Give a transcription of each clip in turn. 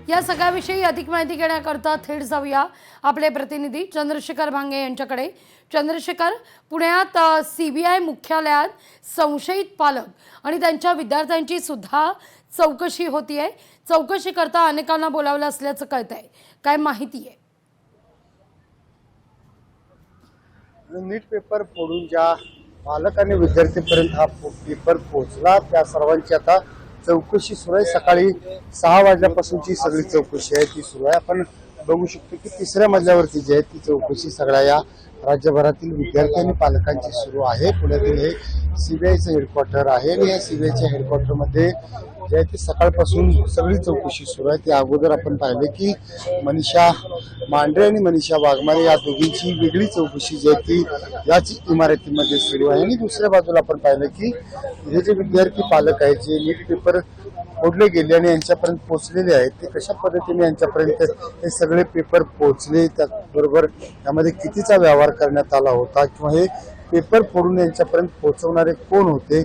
या सगळ्याविषयी अधिक माहिती घेण्याकरता थेट जाऊया आपले प्रतिनिधी चंद्रशेखर भांगे यांच्याकडे। चंद्रशेखर, पुण्यात CBI मुख्यालयात संशयित पालक आणि त्यांच्या विद्यार्थ्यांची सुद्धा चौकशी होतीये। चौकशी करता अनेकांना बोलावलं असल्याचं कळतंय, काय माहिती आहे? नीट पेपर फोडून ज्या पालक आणि विद्यार्थ्यांपर्यंत हा पेपर पोहोचला त्या सर्वांची आता चौकशी सुरू आहे। सकाळी 6 वाजल्यापासूनची सगळी चौकशी आहे ती सुरू आहे। आपण बघू शकतो की 3ऱ्या मजल्यावरती जी आहे ती चौकशी सगळ्या या राज्यभरातील विद्यार्थी आणि पालकांची सुरू आहे। पुण्यातील हे CBIचं हेडक्वार्टर आहे आणि या CBIच्या हेडक्वार्टरमध्ये जे आहे ती सकाळपासून सगळी चौकशी सुरू आहे। त्या अगोदर आपण पाहिले की मनीषा मांढरे आणि मनीषा वाघमारे या दोघींची वेगळी चौकशी जी आहे ती याच इमारतीमध्ये सुरू आहे। आणि दुसऱ्या बाजूला आपण पाहिलं की हे जे विद्यार्थी पालक आहेत जे नीट पेपर फोडले गेले आणि यांच्यापर्यंत पोहोचलेले आहेत ते कशा पद्धतीने यांच्यापर्यंत हे सगळे पेपर पोहोचले, त्याचबरोबर त्यामध्ये कितीचा व्यवहार करण्यात आला होता किंवा हे पेपर फोडून यांच्यापर्यंत पोहोचवणारे कोण होते,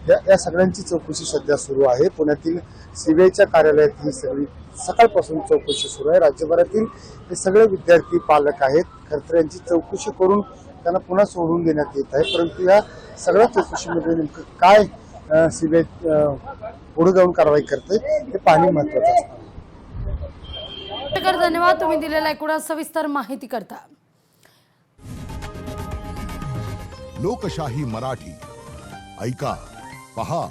या सगळ्यांची चौकशी सध्या सुरू आहे। पुण्यातील CBIच्या कार्यालयात ही सगळी सकाळपासून चौकशी सुरू आहे। राज्यभरातील हे सगळे विद्यार्थी पालक आहेत। खरं तर यांची चौकशी करून त्यांना पुन्हा सोडून देण्यात येत आहे, परंतु या सगळ्या चौकशीमध्ये नेमकं काय CBI पुढे जाऊन कारवाई करते हे पाहणे महत्त्वाचं असतं। धन्यवाद, तुम्ही दिलेल्या एकूण सविस्तर माहिती करता। लोकशाही मराठी ऐका, पहा,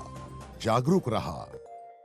जागरूक रहा।